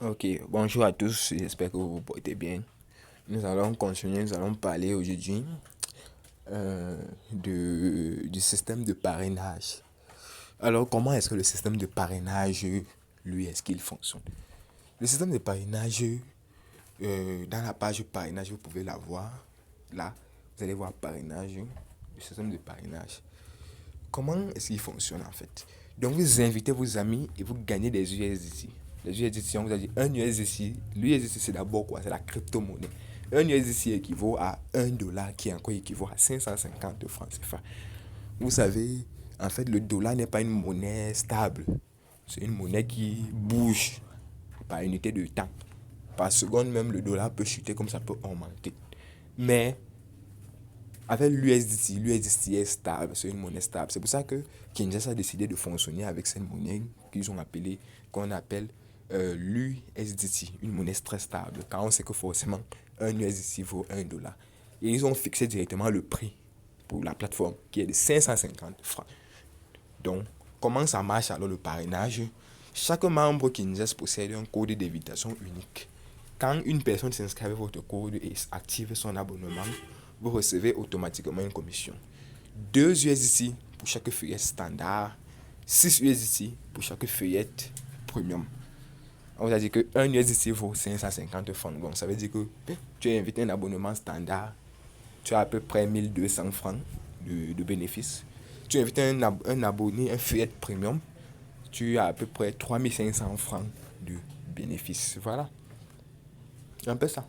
Ok, bonjour à tous, j'espère que vous vous portez bien. Nous allons continuer, nous allons parler aujourd'hui du système de parrainage. Alors, comment est-ce que le système de parrainage, lui, est-ce qu'il fonctionne? Le système de parrainage, dans la page parrainage, vous pouvez la voir. Là, vous allez voir parrainage, le système de parrainage. Comment est-ce qu'il fonctionne en fait? Donc vous invitez vos amis et vous gagnez des USDC. Les USDC, on vous a dit un USDC. L'USDC c'est d'abord quoi? C'est la crypto-monnaie. Un USDC équivaut à un dollar qui encore équivaut à 550 francs CFA. Vous savez, en fait, le dollar n'est pas une monnaie stable. C'est une monnaie qui bouge par unité de temps. Par seconde même, le dollar peut chuter comme ça peut augmenter. Mais avec l'USDC est stable, c'est une monnaie stable. C'est pour ça que Kinshasa a décidé de fonctionner avec cette monnaie qu'on appelle l'USDC, une monnaie très stable. Car on sait que forcément, un USDC vaut un dollar. Et ils ont fixé directement le prix pour la plateforme, qui est de 550 francs. Donc, comment ça marche alors le parrainage? Chaque membre Kinshasa possède un code d'invitation unique. Quand une personne s'inscrit avec votre code et active son abonnement, vous recevez automatiquement une commission. 2 USDC pour chaque feuillette standard, 6 USDC pour chaque feuillette premium. On vous a dit que 1 USDC vaut 550 francs. Donc ça veut dire que tu as invité un abonnement standard, tu as à peu près 1200 francs de bénéfices. Tu invites un abonné, un feuillette premium, tu as à peu près 3500 francs de bénéfices. Voilà, un peu ça.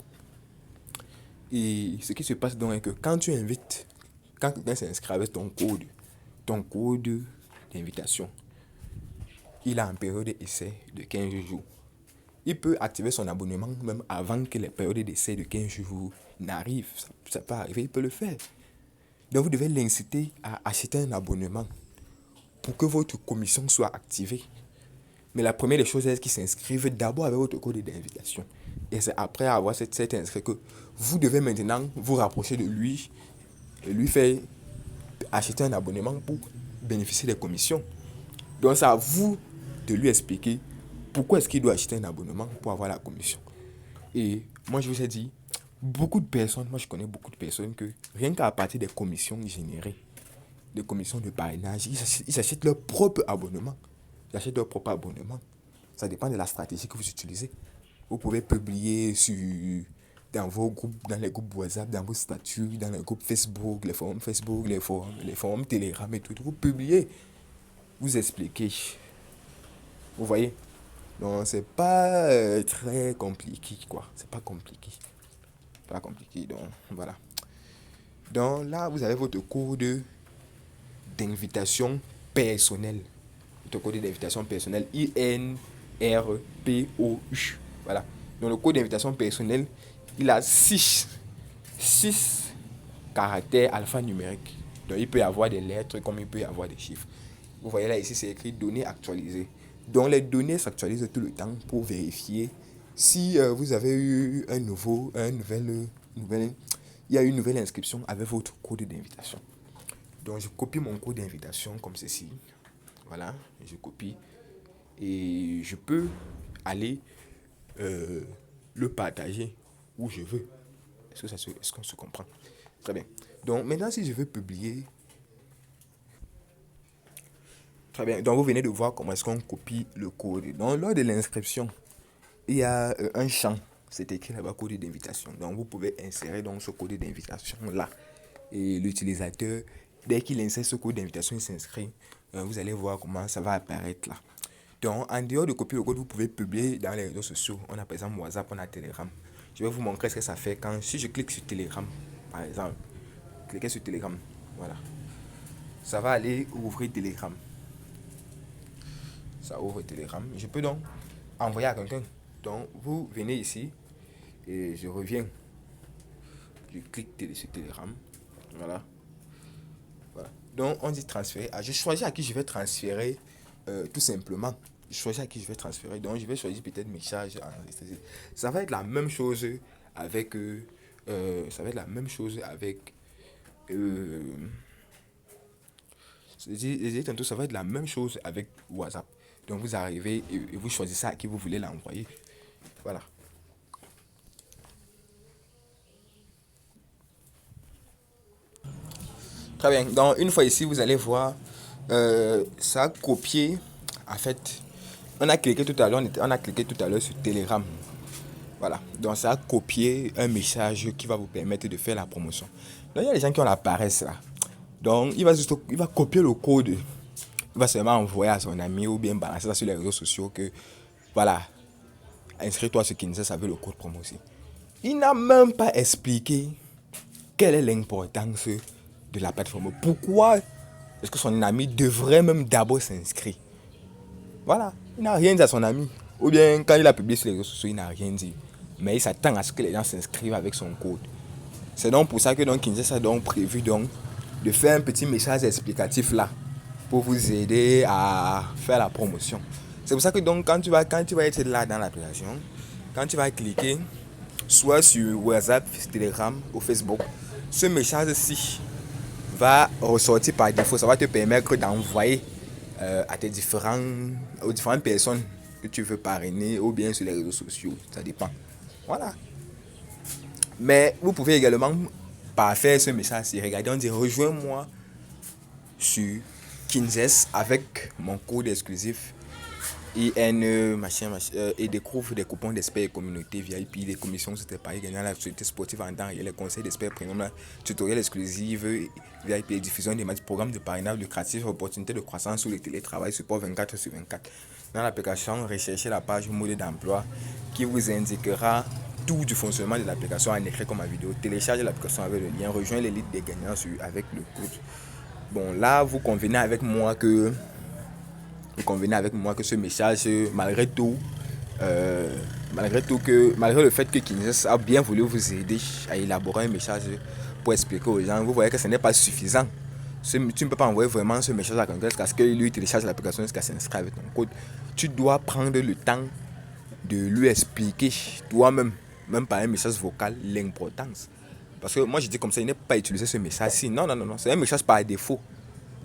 Et ce qui se passe donc est que quand quelqu'un s'inscrit avec ton code d'invitation, il a une période d'essai de 15 jours. Il peut activer son abonnement même avant que les périodes d'essai de 15 jours n'arrivent. Ça peut arriver, il peut le faire. Donc vous devez l'inciter à acheter un abonnement pour que votre commission soit activée. Mais la première des choses est qu'il s'inscrive d'abord avec votre code d'invitation. Et c'est après avoir cet inscrit que vous devez maintenant vous rapprocher de lui et lui faire acheter un abonnement pour bénéficier des commissions. Donc c'est à vous de lui expliquer pourquoi est-ce qu'il doit acheter un abonnement pour avoir la commission. Et moi je vous ai dit, moi je connais beaucoup de personnes que rien qu'à partir des commissions générées, des commissions de parrainage, ils achètent leur propre abonnement. Ils achètent leur propre abonnement. Ça dépend de la stratégie que vous utilisez. Vous pouvez publier dans vos groupes, dans les groupes WhatsApp, dans vos statuts, dans les groupes Facebook, les forums Telegram et tout. Vous publiez, vous expliquez. Vous voyez? Donc c'est pas très compliqué quoi. C'est pas compliqué. Pas compliqué. Donc voilà. Donc là, vous avez votre code d'invitation personnelle. Votre code d'invitation personnelle INRPOU. Voilà. Donc le code d'invitation personnelle, il a 6 caractères alphanumériques. Donc il peut y avoir des lettres comme il peut y avoir des chiffres. Vous voyez là ici c'est écrit données actualisées. Donc les données s'actualisent tout le temps pour vérifier si vous avez eu il y a une nouvelle inscription avec votre code d'invitation. Donc je copie mon code d'invitation comme ceci. Voilà, je copie et je peux aller euh, le partager où je veux. Est-ce qu'on se comprend? Très bien. Donc maintenant si je veux publier, très bien. Donc vous venez de voir comment est-ce qu'on copie le code. Donc lors de l'inscription, il y a un champ. C'est écrit là-bas code d'invitation. Donc vous pouvez insérer donc ce code d'invitation là. Et l'utilisateur, dès qu'il insère ce code d'invitation, il s'inscrit. Vous allez voir comment ça va apparaître là. Donc en dehors de copier le code, vous pouvez publier dans les réseaux sociaux. On a par exemple WhatsApp, on a Telegram. Je vais vous montrer ce que ça fait quand si je clique sur Telegram, par exemple. Cliquez sur Telegram. Voilà. Ça va aller ouvrir Telegram. Ça ouvre Telegram. Je peux donc envoyer à quelqu'un. Donc vous venez ici et je reviens. Je clique sur Telegram. Voilà. Voilà. Donc on dit transférer. Ah, je choisis à qui je vais transférer tout simplement. Je choisis à qui je vais transférer. Donc je vais choisir peut-être mes charges. Ça va être la même chose avec. Ça va être la même chose avec. Euh, tantôt, ça va être la même chose avec WhatsApp. Donc vous arrivez et vous choisissez à qui vous voulez l'envoyer. Voilà. Très bien. Donc, une fois ici, vous allez voir, ça a copié. En fait, on a cliqué tout à l'heure, on a cliqué tout à l'heure sur Telegram. Voilà. Donc, ça a copié un message qui va vous permettre de faire la promotion. Donc, il y a des gens qui ont la paresse là. Donc, il va copier le code. Il va seulement envoyer à son ami ou bien balancer ça sur les réseaux sociaux que, voilà, inscris-toi sur Kinza, ça veut le code promotion. Il n'a même pas expliqué quelle est l'importance de la plateforme. Pourquoi est-ce que son ami devrait même d'abord s'inscrire? Voilà, il n'a rien dit à son ami. Ou bien quand il a publié sur les réseaux sociaux, il n'a rien dit. Mais il s'attend à ce que les gens s'inscrivent avec son code. C'est donc pour ça que donc Kinshasa a donc prévu donc de faire un petit message explicatif là pour vous aider à faire la promotion. C'est pour ça que donc quand tu vas être là dans l'application, quand tu vas cliquer soit sur WhatsApp, Telegram ou Facebook, ce message-ci va ressortir par défaut. Ça va te permettre d'envoyer aux différentes personnes que tu veux parrainer ou bien sur les réseaux sociaux. Ça dépend. Voilà. Mais vous pouvez également faire ce message-ci. Regardez, on dit rejoins-moi sur Kinzes avec mon code exclusif IN et découvre des coupons d'experts et communauté VIP, des commissions sur tes paris gagnant la société sportive en temps réel, les conseils d'experts premium, tutoriels exclusifs VIP, diffusion des matchs, programmes de parrainage lucratif, opportunités de croissance sur le télétravail, support 24 sur 24. Dans l'application, recherchez la page mode d'emploi qui vous indiquera tout du fonctionnement de l'application en écrit comme en vidéo. Téléchargez l'application avec le lien, rejoignez l'élite des gagnants avec le code. Bon, là, vous convenez avec moi que ce message, malgré le fait que Kinshasa a bien voulu vous aider à élaborer un message pour expliquer aux gens, vous voyez que ce n'est pas suffisant. Tu ne peux pas envoyer vraiment ce message à quelqu'un jusqu'à ce qu'il lui télécharge l'application, jusqu'à s'inscrire avec ton code. Tu dois prendre le temps de lui expliquer toi-même, même par un message vocal, l'importance. Parce que moi je dis comme ça, il n'est pas utiliser ce message-ci. Non, c'est un message par défaut.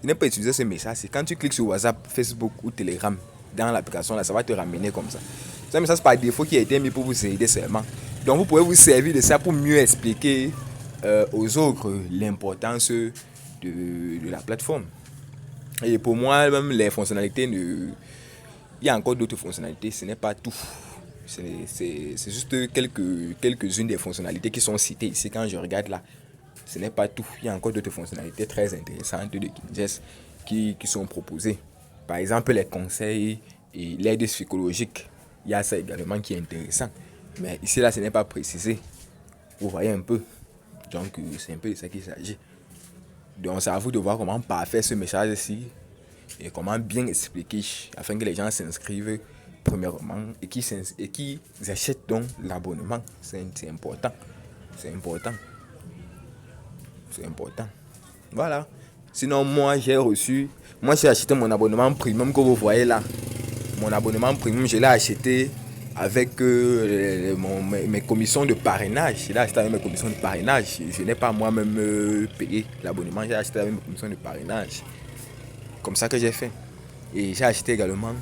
Il n'est pas utiliser ce message. Quand tu cliques sur WhatsApp, Facebook ou Telegram dans l'application, là, ça va te ramener comme ça. C'est un message par défaut qui a été mis pour vous aider seulement. Donc vous pouvez vous servir de ça pour mieux expliquer aux autres l'importance de la plateforme. Et pour moi, même les fonctionnalités, il y a encore d'autres fonctionnalités, ce n'est pas tout. C'est juste quelques-unes des fonctionnalités qui sont citées ici quand je regarde là. Ce n'est pas tout. Il y a encore d'autres fonctionnalités très intéressantes de Kinzes qui sont proposées. Par exemple, les conseils et l'aide psychologique. Il y a ça également qui est intéressant. Mais ici, là, ce n'est pas précisé. Vous voyez un peu. Donc, c'est un peu de ça qu'il s'agit. Donc, c'est à vous de voir comment parfaire ce message-ci et comment bien expliquer afin que les gens s'inscrivent premièrement et qu'ils achètent donc l'abonnement. C'est important. C'est important. C'est important. Voilà. Sinon, moi, j'ai acheté mon abonnement premium que vous voyez là. Mon abonnement premium, je l'ai acheté avec mes commissions de parrainage. Je l'ai acheté avec mes commissions de parrainage. Je n'ai pas moi-même payé l'abonnement. J'ai acheté avec mes commissions de parrainage. Comme ça que j'ai fait. Et j'ai acheté également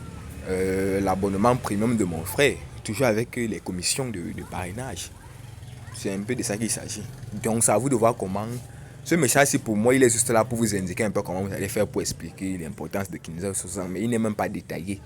l'abonnement premium de mon frère. Toujours avec les commissions de parrainage. C'est un peu de ça qu'il s'agit. Donc, c'est à vous de voir comment. Ce message-ci, pour moi, il est juste là pour vous indiquer un peu comment vous allez faire pour expliquer l'importance de Kinshasa. Mais il n'est même pas détaillé.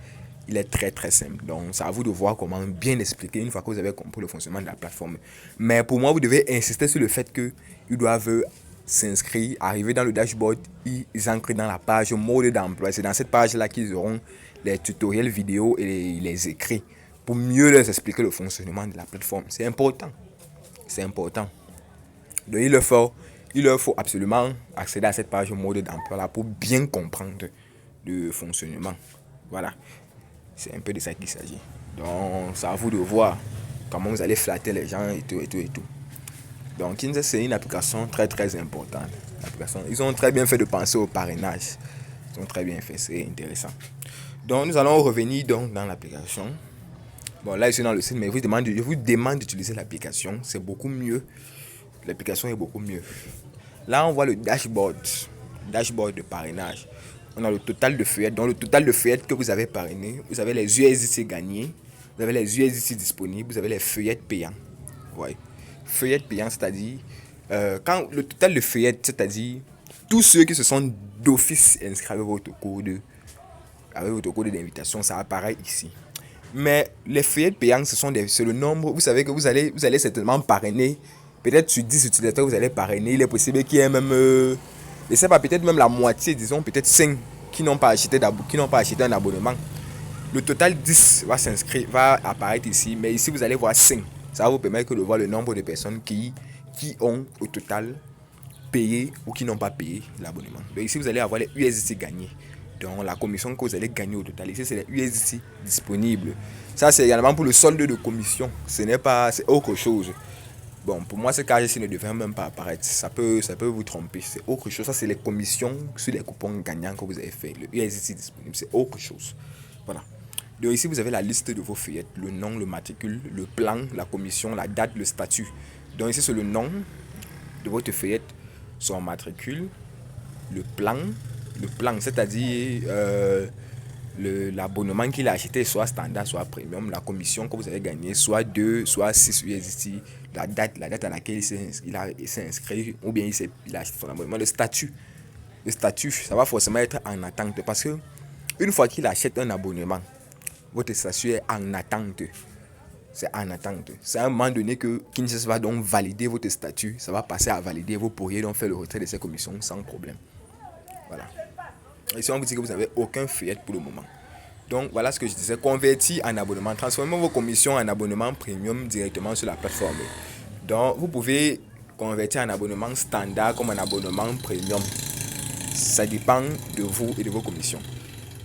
Il est très très simple. Donc, c'est à vous de voir comment bien expliquer une fois que vous avez compris le fonctionnement de la plateforme. Mais pour moi, vous devez insister sur le fait qu'ils doivent s'inscrire, arriver dans le dashboard, ils entrent dans la page mode d'emploi. C'est dans cette page-là qu'ils auront les tutoriels vidéo et les écrits pour mieux leur expliquer le fonctionnement de la plateforme. C'est important. C'est important. Donc il leur faut absolument accéder à cette page mode d'emploi là pour bien comprendre le fonctionnement. Voilà. C'est un peu de ça qu'il s'agit. Donc c'est à vous de voir comment vous allez flatter les gens et tout. Donc Kinzes, c'est une application très très importante. Ils ont très bien fait de penser au parrainage. Ils ont très bien fait, c'est intéressant. Donc nous allons revenir donc dans l'application. Bon, là je suis dans le site, mais je vous demande d'utiliser l'application. C'est beaucoup mieux. L'application est beaucoup mieux. Là, on voit le dashboard de parrainage. On a le total de feuillettes. Dans le total de feuillettes que vous avez parrainé, vous avez les USDC gagnés. vous avez les USDC disponibles, vous avez les feuillettes payants. Ouais. Feuillettes payants, c'est-à-dire, quand le total de feuillettes, c'est-à-dire tous ceux qui se sont d'office inscrits avec votre code d'invitation, ça apparaît ici. Mais les feuillettes payantes, c'est le nombre. Vous savez que vous allez certainement parrainer. Peut-être sur 10 utilisateurs, vous allez parrainer. Il est possible qu'il y ait même, je sais pas, peut-être même la moitié, disons, peut-être 5 qui n'ont pas acheté un abonnement. Le total 10 va apparaître ici. Mais ici, vous allez voir 5. Ça va vous permettre de voir le nombre de personnes qui ont au total payé ou qui n'ont pas payé l'abonnement. Donc ici, vous allez avoir les USDC gagnés. Donc la commission que vous allez gagner au total. Ici, c'est les USDC disponibles. Ça, c'est également pour le solde de commission. C'est autre chose. Bon, pour moi, ce cas-ci ne devrait même pas apparaître. Ça peut vous tromper. C'est autre chose. Ça, c'est les commissions sur les coupons gagnants que vous avez fait. Le USDC disponible, c'est autre chose. Voilà. Donc ici, vous avez la liste de vos feuillettes. Le nom, le matricule, le plan, la commission, la date, le statut. Donc ici, c'est le nom de votre feuillette, son matricule, le plan, c'est-à-dire l'abonnement qu'il a acheté, soit standard, soit premium, la commission que vous avez gagnée, soit 2, soit 6 USDT, la date à laquelle il s'est inscrit, ou bien il a acheté son abonnement, le statut, ça va forcément être en attente, parce que une fois qu'il achète un abonnement, votre statut est en attente. C'est en attente. C'est à un moment donné que Kinshasa va donc valider votre statut. Ça va passer à valider. Vous pourriez donc faire le retrait de ces commissions sans problème. Voilà. Ici, on vous dit que vous n'avez aucun feuillette pour le moment. Donc, voilà ce que je disais. Convertir en abonnement. Transformez vos commissions en abonnement premium directement sur la plateforme. Donc, vous pouvez convertir en abonnement standard comme un abonnement premium. Ça dépend de vous et de vos commissions.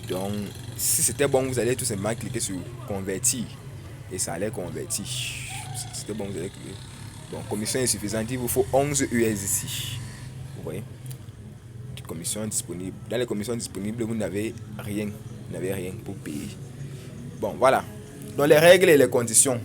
Donc, si c'était bon, vous allez tout simplement cliquer sur convertir. Et ça allait convertir. C'était bon, vous allez cliquer. Donc, commission insuffisante, il vous faut 11 USDC. Vous voyez? Commission disponible. Dans les commissions disponibles, vous n'avez rien. Vous n'avez rien pour payer. Bon, voilà. Dans les règles et les conditions.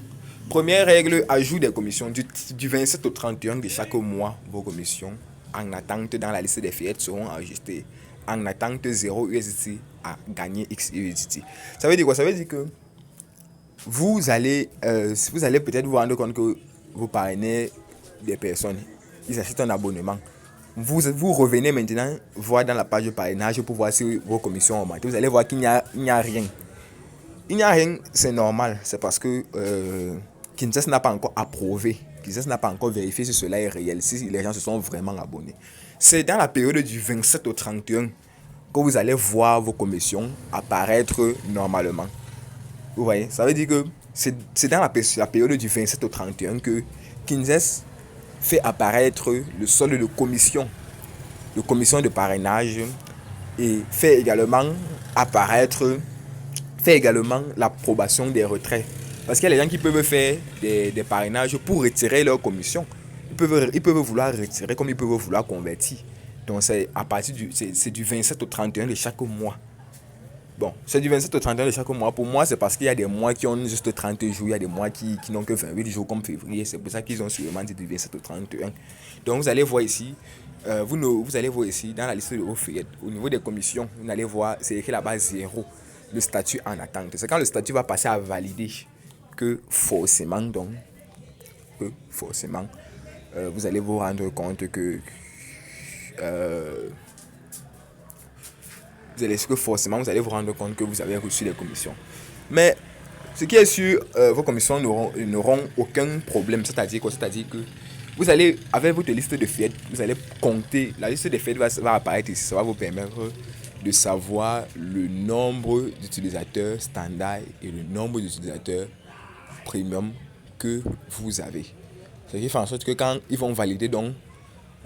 Première règle, ajout des commissions. Du 27 au 31 de chaque mois, vos commissions en attente dans la liste des feuillettes seront ajustées. En attente 0 USDT à gagner X USDT. Ça veut dire quoi? Ça veut dire que vous allez peut-être vous rendre compte que vous parrainez des personnes. Ils achètent un abonnement. Vous revenez maintenant voir dans la page de parrainage pour voir si vos commissions ont augmenté. Vous allez voir qu'il n'y a rien. Il n'y a rien, c'est normal. C'est parce que Kinshasa n'a pas encore approuvé. Kinshasa n'a pas encore vérifié si cela est réel, si les gens se sont vraiment abonnés. C'est dans la période du 27 au 31 que vous allez voir vos commissions apparaître normalement. Vous voyez, ça veut dire que c'est dans la période du 27 au 31 que Kinshasa fait apparaître le solde de commission de parrainage et fait également apparaître l'approbation des retraits. Parce qu'il y a des gens qui peuvent faire des parrainages pour retirer leur commission. Ils peuvent vouloir retirer comme ils peuvent vouloir convertir. Donc c'est à partir c'est du 27 au 31 de chaque mois. Bon, c'est du 27 au 31 de chaque mois. Pour moi, c'est parce qu'il y a des mois qui ont juste 30 jours, il y a des mois qui n'ont que 28 jours comme février. C'est pour ça qu'ils ont sûrement dit du 27 au 31. Donc vous allez voir ici, vous allez voir ici dans la liste de vos feuillettes, au niveau des commissions, vous allez voir, c'est écrit là-bas 0, le statut en attente. C'est quand le statut va passer à valider que forcément, vous allez vous rendre compte que vous allez vous rendre compte que vous avez reçu des commissions. Mais ce qui est sûr, vos commissions n'auront aucun problème. C'est-à-dire quoi? C'est-à-dire que vous allez, avec votre liste de feuillettes, vous allez compter. La liste de feuillettes va apparaître ici. Ça va vous permettre de savoir le nombre d'utilisateurs standard et le nombre d'utilisateurs premium que vous avez. Ce qui fait en sorte que quand ils vont valider donc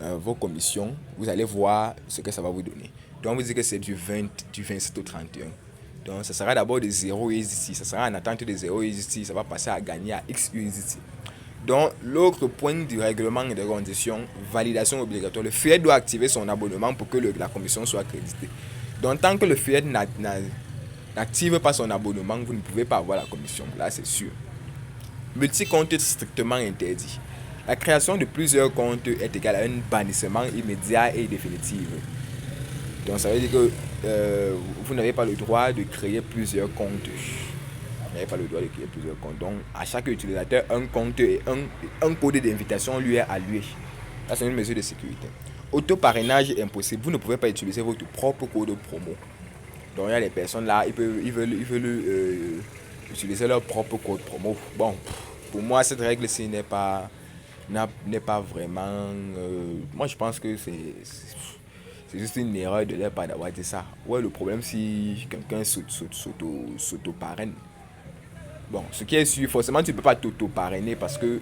vos commissions, vous allez voir ce que ça va vous donner. Donc, vous dites que c'est du 27 au 31. Donc, ça sera d'abord de 0 USDT. Ça sera en attente de 0 USDT. Ça va passer à gagner à X USDT. Donc, l'autre point du règlement et des conditions, validation obligatoire. Le feuillet doit activer son abonnement pour que la commission soit créditée. Donc, tant que le feuillet n'active pas son abonnement, vous ne pouvez pas avoir la commission. Là, c'est sûr. Multi-compte strictement interdit. La création de plusieurs comptes est égale à un bannissement immédiat et définitif. Donc ça veut dire que vous n'avez pas le droit de créer plusieurs comptes. Vous n'avez pas le droit de créer plusieurs comptes. Donc, à chaque utilisateur, un compte et un code d'invitation lui est alloué. Ça, c'est une mesure de sécurité. Auto-parrainage est impossible. Vous ne pouvez pas utiliser votre propre code promo. Donc, il y a des personnes là, ils veulent utiliser leur propre code promo. Bon, pour moi, cette règle-ci n'est pas vraiment. Moi, je pense que c'est juste une erreur de leur part d'avoir dit ça. Ouais, le problème, si quelqu'un s'auto-parraine. Bon, ce qui est sûr, forcément, tu ne peux pas t'auto-parrainer parce que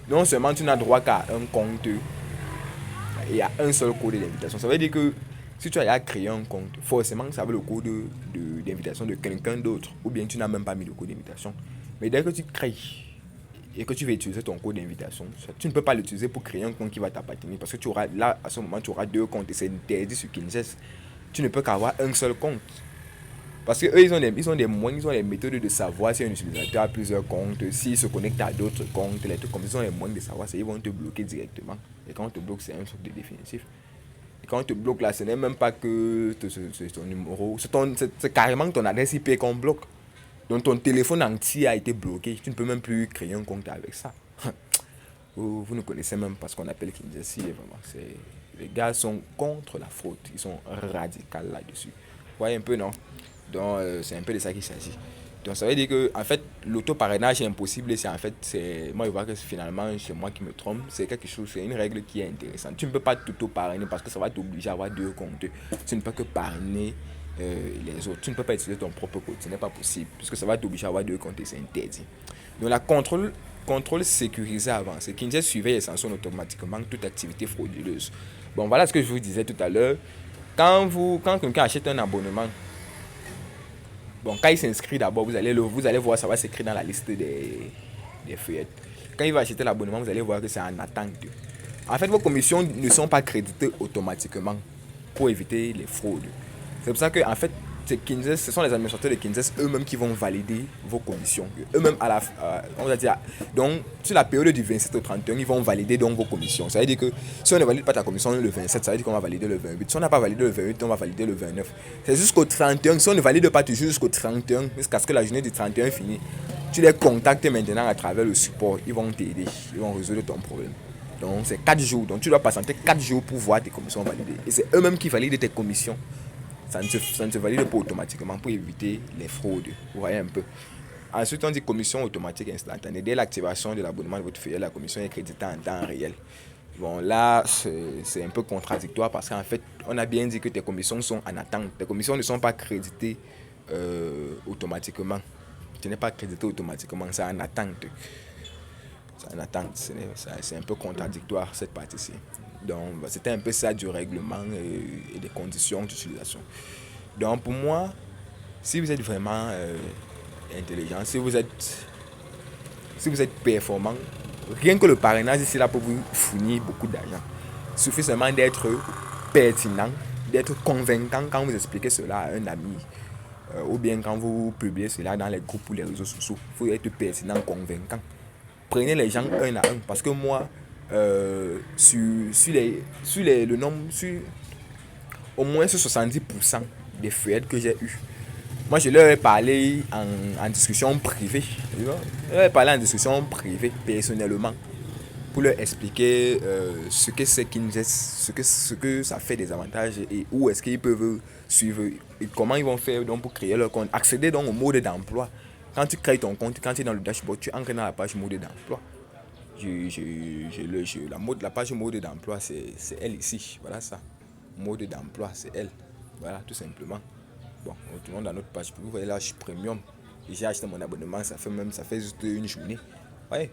non seulement tu n'as droit qu'à un compte et à un seul code d'invitation. Ça veut dire que si tu as créé un compte, forcément, ça veut le code d'invitation de quelqu'un d'autre. Ou bien tu n'as même pas mis le code d'invitation. Mais dès que tu crées et que tu vas utiliser ton code d'invitation, tu ne peux pas l'utiliser pour créer un compte qui va t'appartenir. Parce que tu auras, là, à ce moment, tu auras deux comptes et c'est interdit sur Kinzess. Tu ne peux qu'avoir un seul compte. Parce que eux, ils ont des moyens, ils ont des méthodes de savoir si un utilisateur a plusieurs comptes, s'il se connecte à d'autres comptes, les trucs comme ça, ils ont les moyens de savoir, ils vont te bloquer directement. Et quand on te bloque, c'est un truc de définitif. Et quand on te bloque là, ce n'est même pas que ton numéro, c'est carrément ton adresse IP qu'on bloque. Donc ton téléphone entier a été bloqué, tu ne peux même plus créer un compte avec ça. Vous ne connaissez même pas ce qu'on appelle Kinzess, vraiment. Les gars sont contre la fraude, ils sont radicaux là-dessus. Vous voyez un peu, non? Donc c'est un peu de ça qu'il s'agit. Donc ça veut dire que en fait l'auto-parrainage est impossible et moi je vois que finalement c'est moi qui me trompe, c'est quelque chose, c'est une règle qui est intéressante. Tu ne peux pas t'auto-parrainer parce que ça va t'obliger à avoir deux comptes. Tu ne peux que parrainer les autres. Tu ne peux pas utiliser ton propre code, ce n'est pas possible puisque ça va t'obliger à avoir deux comptes et c'est interdit. Donc la contrôle sécurisé avancé. Kinzess surveille et sanctionne automatiquement toute activité frauduleuse. Bon, voilà ce que je vous disais tout à l'heure. Quand quelqu'un achète un abonnement, bon, quand il s'inscrit d'abord, vous allez voir, ça va s'écrire dans la liste des feuillettes. Quand il va acheter l'abonnement, vous allez voir que c'est en attente. En fait, vos commissions ne sont pas créditées automatiquement pour éviter les fraudes. C'est pour ça que, en fait, ce sont les administrateurs de Kinzess eux-mêmes qui vont valider vos commissions. Eux-mêmes, on va dire, donc, sur la période du 27 au 31, ils vont valider donc vos commissions. Ça veut dire que si on ne valide pas ta commission le 27, ça veut dire qu'on va valider le 28. Si on n'a pas validé le 28, on va valider le 29. C'est jusqu'au 31. Si on ne valide pas toujours jusqu'au 31, jusqu'à ce que la journée du 31 finisse, tu les contactes maintenant à travers le support. Ils vont t'aider. Ils vont résoudre ton problème. Donc, c'est 4 jours. Donc, tu dois patienter 4 jours pour voir tes commissions validées. Et c'est eux-mêmes qui valident tes commissions. Ça ne se valide pas automatiquement pour éviter les fraudes. Vous voyez un peu. Ensuite, on dit commission automatique instantanée. Dès l'activation de l'abonnement de votre filiale, la commission est créditée en temps réel. Bon, là, c'est un peu contradictoire parce qu'en fait, on a bien dit que tes commissions sont en attente. Tes commissions ne sont pas créditées automatiquement. Tu n'es pas crédité automatiquement, c'est en attente. C'est en attente. C'est un peu contradictoire cette partie-ci. Donc, c'était un peu ça du règlement et des conditions d'utilisation. Donc, pour moi, si vous êtes vraiment intelligent, si vous êtes performant, rien que le parrainage ici là peut vous fournir beaucoup d'argent. Il suffit seulement d'être pertinent, d'être convaincant quand vous expliquez cela à un ami. Ou bien quand vous publiez cela dans les groupes ou les réseaux sociaux. Il faut être pertinent, convaincant. Prenez les gens un à un. Parce que moi, le nombre, au moins sur 70% des feuillettes que j'ai eues, moi je leur ai parlé en discussion privée. Je leur ai parlé en discussion privée, personnellement, pour leur expliquer ce que c'est Kinzess, ce que ça fait des avantages et où est-ce qu'ils peuvent suivre et comment ils vont faire donc pour créer leur compte. Accéder donc au mode d'emploi. Quand tu crées ton compte, quand tu es dans le dashboard, tu entres dans la page mode d'emploi. La page mode d'emploi, c'est elle ici. Voilà ça. Mode d'emploi, c'est elle. Voilà, tout simplement. Bon, retournons dans notre page. Vous voyez là, je suis premium. J'ai acheté mon abonnement, ça fait juste une journée. Ouais.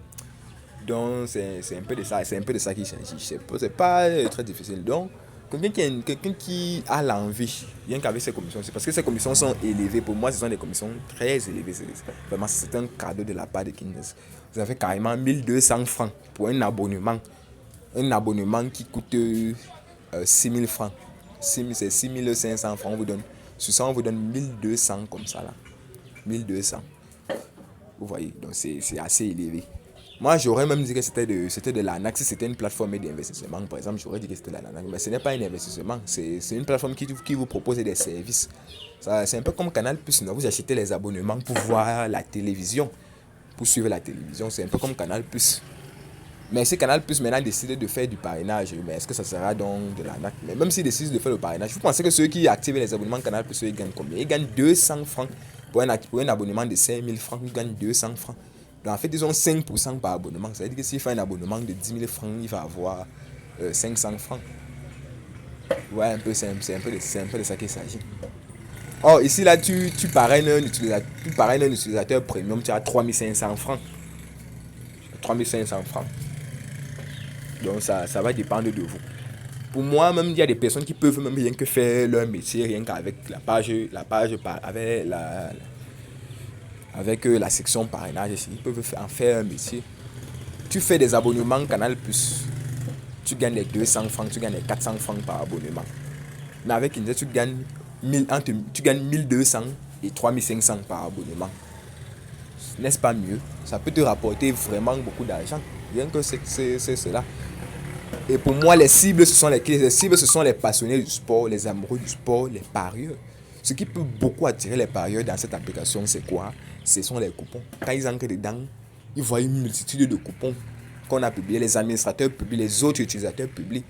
Donc, c'est un peu de ça. C'est un peu de ça qu'il s'agit. C'est pas très difficile. Donc, quelqu'un qui a l'envie, rien qu'avec ses commissions, c'est parce que ces commissions sont élevées. Pour moi, ce sont des commissions très élevées. Vraiment, c'est un cadeau de la part de Kinzess. Vous avez carrément 1200 francs pour un abonnement. Un abonnement qui coûte 6000 francs. C'est 6500 francs. On vous donne. Sur ça, on vous donne 1200 comme ça là. 1200. Vous voyez, donc c'est assez élevé. Moi, j'aurais même dit que c'était de l'arnaque. Si c'était une plateforme d'investissement, par exemple, j'aurais dit que c'était de l'arnaque. Mais ce n'est pas un investissement. C'est une plateforme qui vous propose des services. C'est un peu comme Canal+. Non? Vous achetez les abonnements pour voir la télévision, pour suivre la télévision. C'est un peu comme Canal+. Mais si Canal Plus maintenant décide de faire du parrainage, mais est-ce que ça sera donc de l'arnaque? Mais même s'ils décident de faire le parrainage, vous pensez que ceux qui activent les abonnements Canal Plus, ils gagnent combien? Ils gagnent 200 francs. Pour un abonnement de 5000 francs, ils gagnent 200 francs. Donc en fait, ils ont 5% par abonnement. Ça veut dire que s'il fait un abonnement de 10 000 francs, il va avoir 500 francs. Ouais, un peu, c'est un peu de ça qu'il s'agit. Or, ici, là, tu parraines un utilisateur premium, tu as 3500 francs. 3500 francs. Donc ça va dépendre de vous. Pour moi, même il y a des personnes qui peuvent même rien que faire leur métier, rien qu'avec avec la section parrainage ici. Ils peuvent en faire un métier. Tu fais des abonnements Canal Plus, tu gagnes les 200 francs, tu gagnes les 400 francs par abonnement. Mais avec Index, tu gagnes 1200 et 3500 par abonnement. N'est-ce pas mieux? Ça peut te rapporter vraiment beaucoup d'argent. Rien que c'est cela. Et pour moi, les cibles, ce sont les cibles, ce sont les passionnés du sport, les amoureux du sport, les parieurs. Ce qui peut beaucoup attirer les parieurs dans cette application, c'est quoi? Ce sont les coupons. Quand ils entrent dedans, ils voient une multitude de coupons qu'on a publiés. Les administrateurs publient, les autres utilisateurs publient.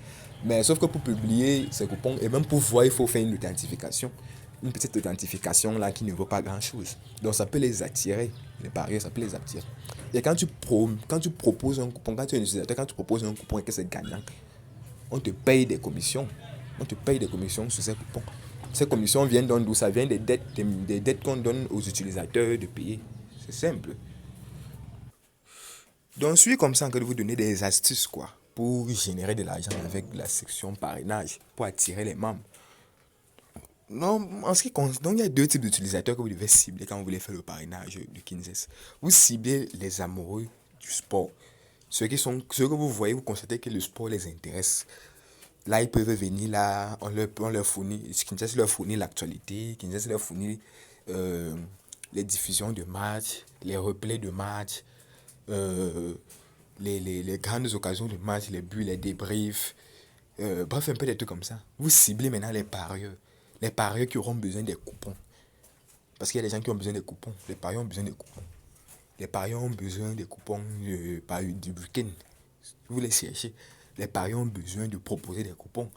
Mais sauf que pour publier ces coupons, et même pour voir, il faut faire une authentification. Une petite authentification là qui ne vaut pas grand chose. Donc ça peut les attirer. Les parieurs, ça peut les attirer. Et quand tu proposes un coupon, quand tu es un utilisateur, quand tu proposes un coupon et que c'est gagnant, on te paye des commissions. On te paye des commissions sur ces coupons. Ces commissions viennent d'où? Ça vient des dettes qu'on donne aux utilisateurs de payer. C'est simple. Donc, je suis comme ça en train de vous donner des astuces, quoi, pour générer de l'argent avec la section parrainage, pour attirer les membres. Non, en ce qui concerne, donc il y a deux types d'utilisateurs que vous devez cibler quand vous voulez faire le parrainage de Kinzes. Vous ciblez les amoureux du sport. Ceux que vous voyez, vous constatez que le sport les intéresse. Là, ils peuvent venir là, on leur fournit, Kinzes leur fournit l'actualité, Kinzes leur fournit euh, les diffusions de matchs, les replays de matchs, euh, les grandes occasions de match, les buts, les débriefs, bref, un peu des trucs comme ça. Vous ciblez maintenant les parieurs. Les parieurs qui auront besoin des coupons. Parce qu'il y a des gens qui ont besoin des coupons. Les parieurs ont besoin des coupons. Les parieurs ont besoin des coupons du week-end. Vous les cherchez. Les parieurs ont besoin de proposer des coupons.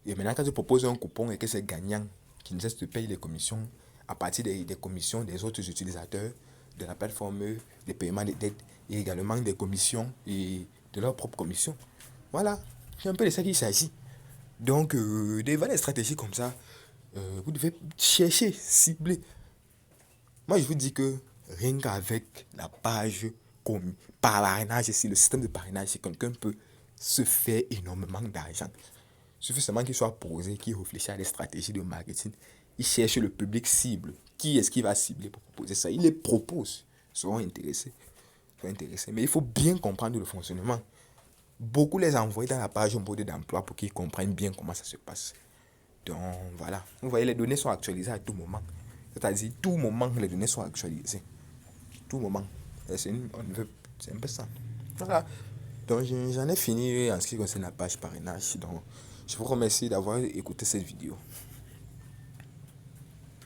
Et maintenant, quand tu proposes un coupon et que c'est gagnant, qui ne cesse de payer les commissions à partir des commissions des autres utilisateurs de la plateforme, des paiements des dettes et également des commissions et de leurs propres commissions. Voilà, c'est un peu de ça qu'il s'agit. Donc, devant des stratégies comme ça, vous devez chercher, cibler. Moi, je vous dis que rien qu'avec la page parrainage, ici, le système de parrainage, c'est quelqu'un peut se faire énormément d'argent. Il suffit seulement qu'il soit posé, qu'il réfléchisse à des stratégies de marketing. Il cherche le public cible. Qui est-ce qu'il va cibler pour proposer ça? Il les propose. Ils seront intéressés. Mais il faut bien comprendre le fonctionnement. Beaucoup les envoient dans la page mode d'emploi pour qu'ils comprennent bien comment ça se passe. Donc voilà. Vous voyez, les données sont actualisées à tout moment. C'est-à-dire, tout moment, les données sont actualisées. Tout moment. C'est un peu ça. Voilà. Donc j'en ai fini en ce qui concerne la page parrainage. Donc je vous remercie d'avoir écouté cette vidéo.